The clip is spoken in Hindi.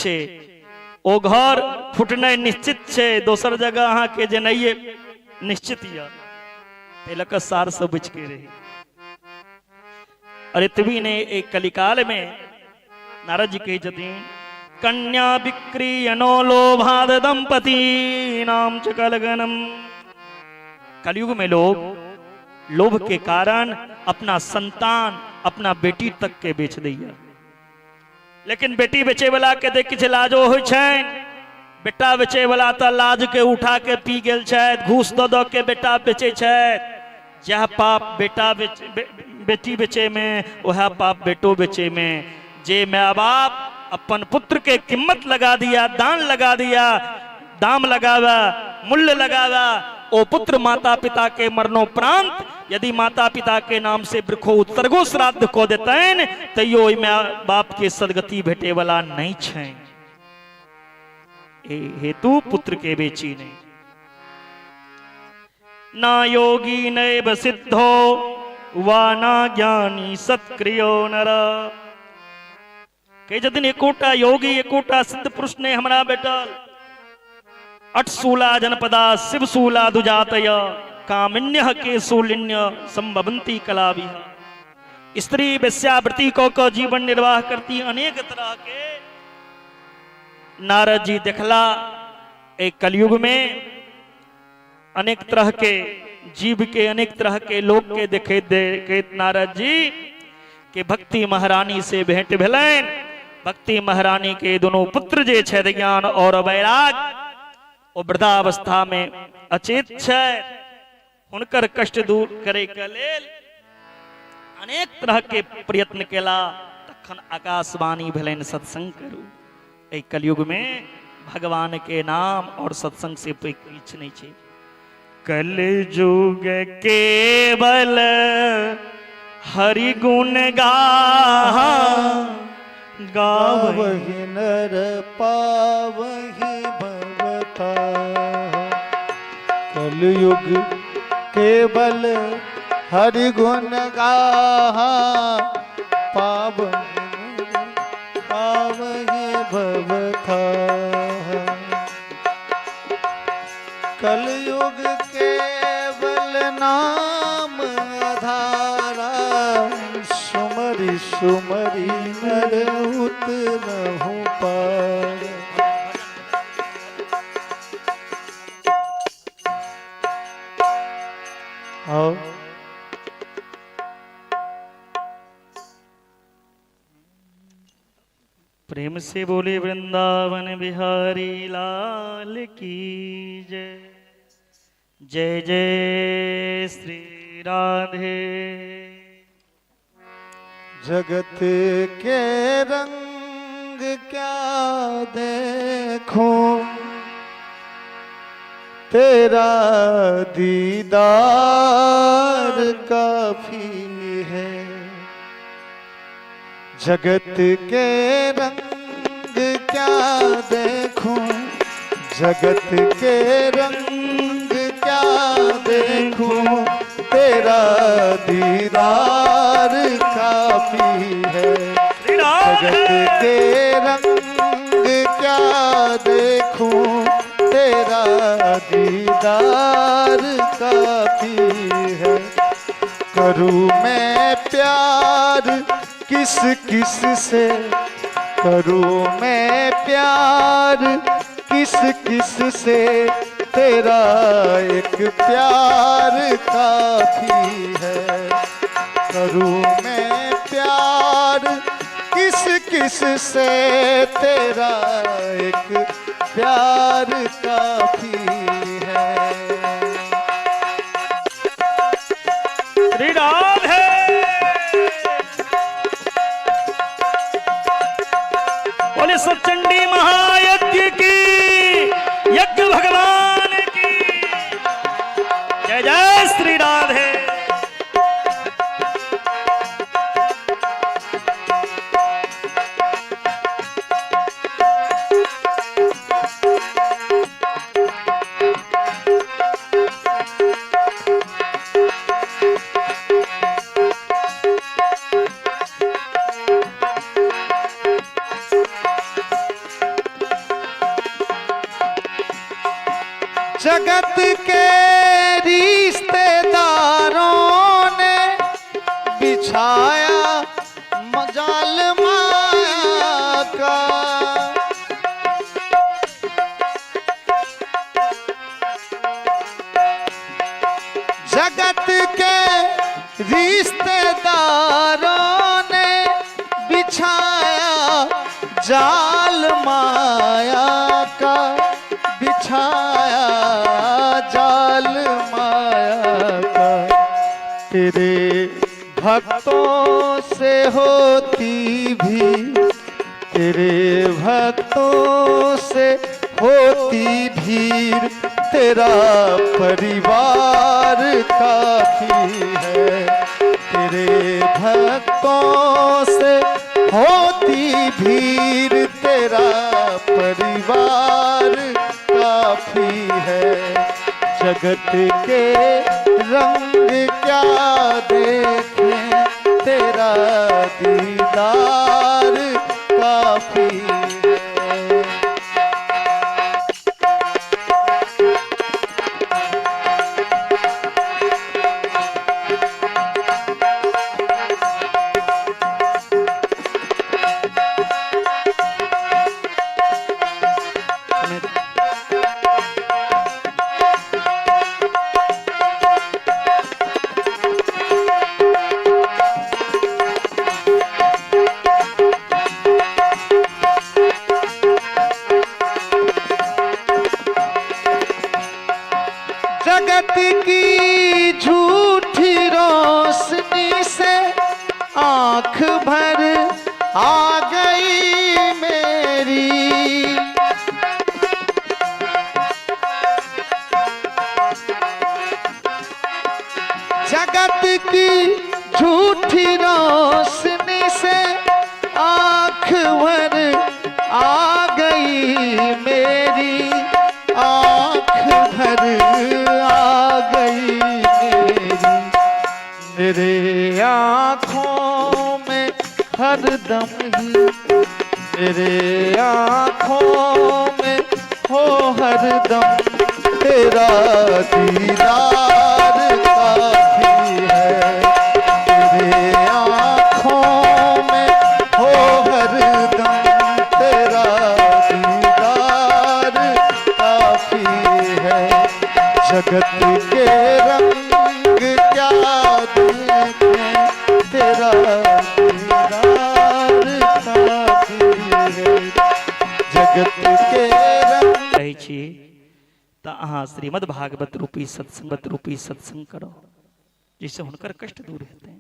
छे, ओ घर फुटने निश्चित छे, दोसर जगह अहाँ के जेनाइए निश्चित या लक सार से बच के रही। अरे तभी ने एक कलिकाल में नारद जी कही जतीन कन्या विक्रियनो लोभाद दंपति नाम च कलगनम। कलयुग में लोग लोभ के कारण अपना संतान अपना बेटी तक के बेच दैया। लेकिन बेटी बेचे वाला के देख किछ लाजो होइ छैन, बेटा बेचे वाला त लाज के उठा के पी गेल छैथ, घूस द द के बेटा बेचे छैथ। जह पाप बेटा बेटी बेचे में वह पाप बेटो बेचे में। जे माँ बाप अपन पुत्र के कीमत लगा दिया, दान लगा दिया, दाम लगावा, मूल्य लगावा, ओ पुत्र माता पिता के मरणोपरांत यदि माता पिता के नाम से वृखो उत्सर्गो श्राद्ध को देतैन तैयो माँ बाप के सदगति भेटे वाला नहीं छै। हेतु पुत्र के बेची नहीं। ना योगी नैव सिद्धो वा ना ज्ञानी सत्क्रियो नर। कई जदिन एकोटा योगी एकोटा सिद्ध पुरुष ने हमारा बेटल। अटशूला जनपदा शिवशूला दुजातय कामिन्य के शूलिन्य संभवंती कलाविह। स्त्री वेश्यावृत्ति को जीवन निर्वाह करती अनेक तरह के। नारद जी देखला एक कलयुग में अनेक तरह के जीव के अनेक तरह के लोग के देखे नारद जी के भक्ति महारानी से भेंट भेलैन। भक्ति महारानी के दोनों पुत्र जे छे ज्ञान और वैराग ओ वृद्धावस्था में अचेत छे। हुनकर कष्ट दूर करे के लेल अनेक तरह के प्रयत्न केला। तखन आकाशवाणी भेलैन सत्संग करू। एहि कलयुग में भगवान के नाम और सत्संग से किछ नहीं छे। कलयुग केवल हरि गुण गावहि नर पावहि भवता। कलयुग केवल हरि गुण पावहि भवता। कलयुग केवल नाम आधारा सुमरि सुमरि नर उतरहु पार। आओ प्रेम से बोले वृंदावन बिहारी लाल की जय। जय जय श्री राधे। जगत के रंग क्या देखूं तेरा दीदार काफी है। जगत के रंग क्या देखूं जगत के रंग क्या देखूं तेरा दीदार काफी है। जगत के रंग क्या देखूं तेरा दीदार काफी है। करूं मैं प्यार किस किस से करूं मैं प्यार किस किस से तेरा एक प्यार काफी है। करूं मैं प्यार किस किस से तेरा एक प्यार काफी है। श्री राधे। बोले सचंडी महायज्ञ की यज्ञ भगवान की जय जय श्री राधे। जगत के रिश्तेदारों ने बिछाया मजाल माया का। जगत के रिश्तेदारों ने बिछाया जाल माया का, बिछाया जाल माया का। तेरे भक्तों से होती भी, तेरे भक्तों से होती भीड़, तेरा परिवार काफी है। तेरे भक्तों से होती भीड़, तेरा परिवार काफी है। जगत के रंग क्या देखें, तेरा दीदार काफी है। जगत की झूठी रोशनी से आंख भर आ गई मेरी। जगत की झूठी रोशनी से आंख भर आ गई मेरी, आंख भर आ गई मेरी। मेरे आँखों में हरदम ही, मेरे आँखों में हो हरदम तेरा दीदार काफी है। मेरे आँखों में हो हरदम तेरा दीदार काफी है। जगत के रंग क्या देखें, तेरा दीदार काफी है। जगत के रंग कहै छी तऽ अहाँ श्रीमद् भागवत रूपी सत्संग करो, जिससे हुनकर कष्ट दूर हेतै।